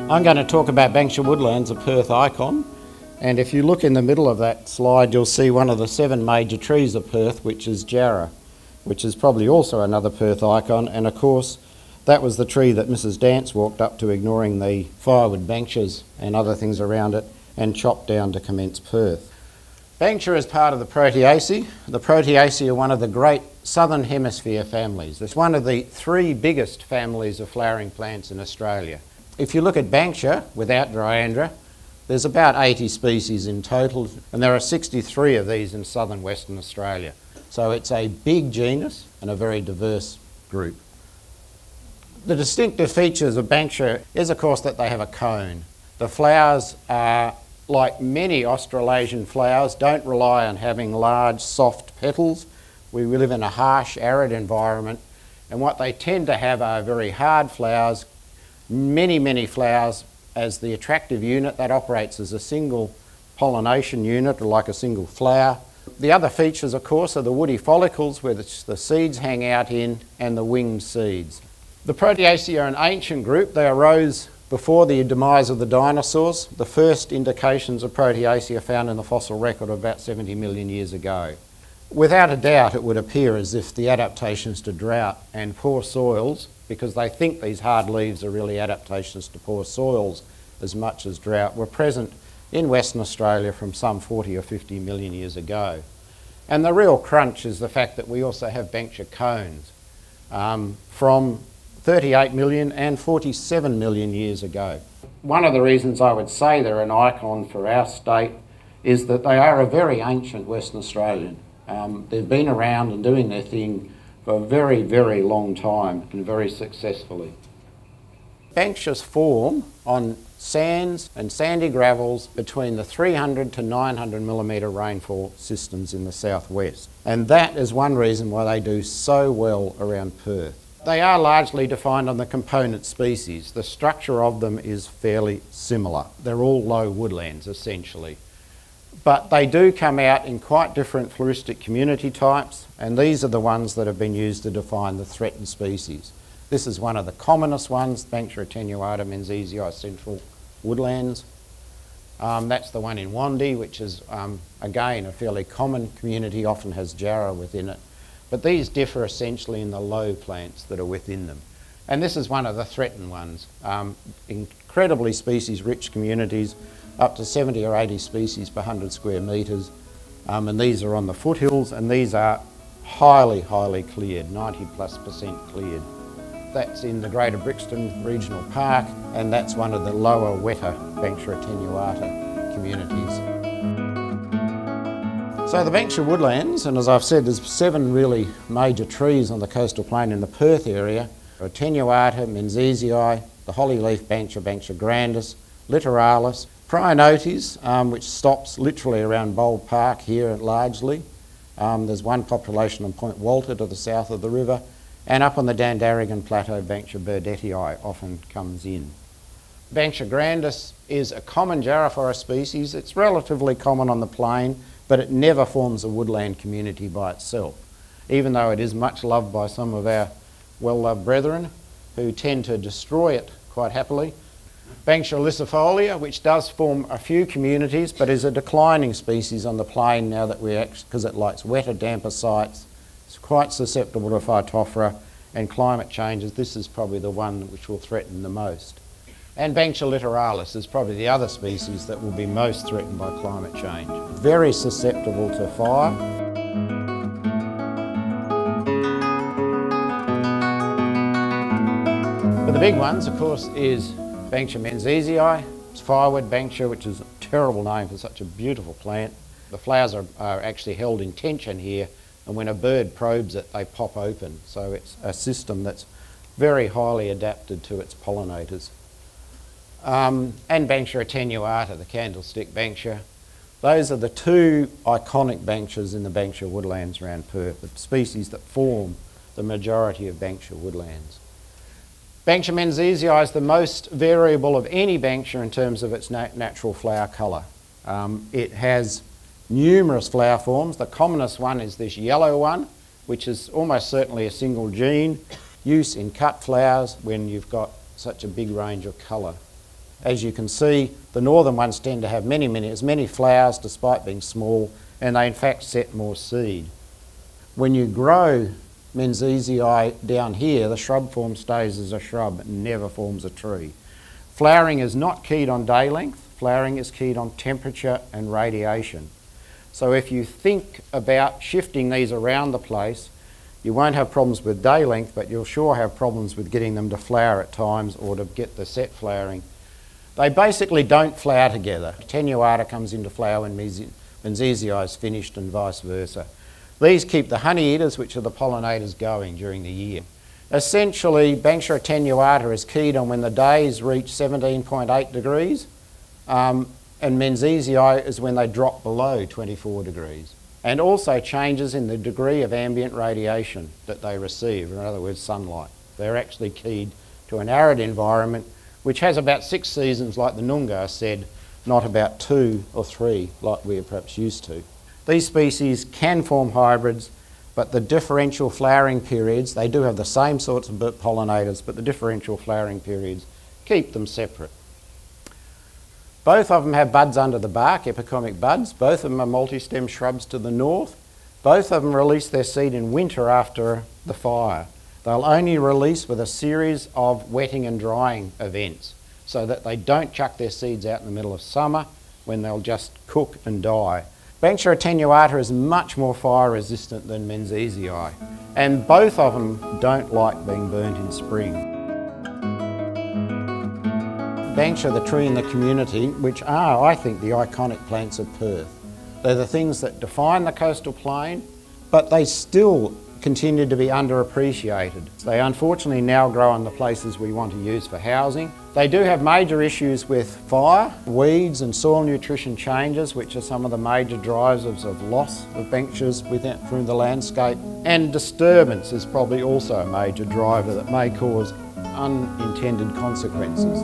I'm going to talk about Banksia Woodlands, a Perth icon, and if you look in the middle of that slide you'll see one of the 7 major trees of Perth, which is jarrah, which is probably also another Perth icon, and of course that was the tree that Mrs. Dance walked up to, ignoring the firewood banksias and other things around it, and chopped down to commence Perth. Banksia is part of the Proteaceae. The Proteaceae are one of the great southern hemisphere families. It's one of the 3 biggest families of flowering plants in Australia. If you look at Banksia without Dryandra, there's about 80 species in total, and there are 63 of these in southern Western Australia. So it's a big genus and a very diverse group. The distinctive features of Banksia is, of course, that they have a cone. The flowers are, like many Australasian flowers, don't rely on having large, soft petals. We live in a harsh, arid environment, and what they tend to have are very hard flowers, many flowers as the attractive unit that operates as a single pollination unit, or like a single flower. The other features, of course, are the woody follicles where the seeds hang out in, and the winged seeds. The Proteaceae are an ancient group. They arose before the demise of the dinosaurs. The first indications of Proteaceae are found in the fossil record of about 70 million years ago. Without a doubt, it would appear as if the adaptations to drought and poor soils, because they think these hard leaves are really adaptations to poor soils as much as drought, were present in Western Australia from some 40 or 50 million years ago. And the real crunch is the fact that we also have Banksia cones from 38 million and 47 million years ago. One of the reasons I would say they're an icon for our state is that they are a very ancient Western Australian. They've been around and doing their thing for a very long time, and very successfully. Banksias form on sands and sandy gravels between the 300 to 900 millimetre rainfall systems in the southwest, and that is one reason why they do so well around Perth. They are largely defined on the component species. The structure of them is fairly similar. They're all low woodlands essentially. But they do come out in quite different floristic community types, and these are the ones that have been used to define the threatened species. This is one of the commonest ones, Banksia attenuata menziesii central woodlands. That's the one in Wandie, which is again a fairly common community, often has jarrah within it. But these differ essentially in the low plants that are within them. And this is one of the threatened ones. Incredibly species-rich communities, up to 70 or 80 species per 100 square metres. And these are on the foothills, and these are highly cleared, 90+% cleared. That's in the Greater Brixton Regional Park, and that's one of the lower, wetter Banksia attenuata communities. So the Banksia Woodlands, and as I've said, there's 7 really major trees on the coastal plain in the Perth area: attenuata menziesii, the hollyleaf Banksia, Banksia grandis, littoralis, Prionotes, which stops literally around Bold Park here largely. There's one population on Point Walter to the south of the river, and up on the Dandaragan Plateau, Banksia burdettii often comes in. Banksia grandis is a common jarrah species. It's relatively common on the plain, but it never forms a woodland community by itself, even though it is much loved by some of our well-loved brethren who tend to destroy it quite happily. Banksia licifolia, which does form a few communities, but is a declining species on the plain now that because it likes wetter, damper sites. It's quite susceptible to phytophthora and climate changes. This is probably the one which will threaten the most. And Banksia littoralis is probably the other species that will be most threatened by climate change. Very susceptible to fire. But the big ones, of course, is Banksia menziesii. It's firewood Banksia, which is a terrible name for such a beautiful plant. The flowers are actually held in tension here, and when a bird probes it, they pop open. So it's a system that's very highly adapted to its pollinators. And Banksia attenuata, the candlestick Banksia. Those are the 2 iconic Banksias in the Banksia woodlands around Perth, the species that form the majority of Banksia woodlands. Banksia menziesii is the most variable of any Banksia in terms of its natural flower colour. It has numerous flower forms. The commonest one is this yellow one, which is almost certainly a single gene, use in cut flowers when you've got such a big range of colour. As you can see, the northern ones tend to have as many flowers despite being small, and they in fact set more seed. When you grow Menziesii down here, the shrub form stays as a shrub and never forms a tree. Flowering is not keyed on day length, flowering is keyed on temperature and radiation. So if you think about shifting these around the place, you won't have problems with day length, but you'll sure have problems with getting them to flower at times or to get the set flowering. They basically don't flower together. Attenuata comes into flower when Menziesii is finished and vice versa. These keep the honey eaters, which are the pollinators, going during the year. Essentially, Banksia attenuata is keyed on when the days reach 17.8 degrees, and Menziesii is when they drop below 24 degrees. And also changes in the degree of ambient radiation that they receive, in other words, sunlight. They're actually keyed to an arid environment, which has about 6 seasons, like the Noongar said, not about 2 or 3 like we're perhaps used to. These species can form hybrids, but the differential flowering periods, they do have the same sorts of pollinators, but the differential flowering periods keep them separate. Both of them have buds under the bark, epicomic buds. Both of them are multi-stem shrubs to the north. Both of them release their seed in winter after the fire. They'll only release with a series of wetting and drying events so that they don't chuck their seeds out in the middle of summer when they'll just cook and die. Banksia attenuata is much more fire resistant than Menziesii, and both of them don't like being burnt in spring. Banksia, the tree in the community, which are, I think, the iconic plants of Perth. They're the things that define the coastal plain, but they still continue to be underappreciated. They unfortunately now grow in the places we want to use for housing. They do have major issues with fire, weeds and soil nutrition changes, which are some of the major drivers of loss of Banksias through the landscape. And disturbance is probably also a major driver that may cause unintended consequences.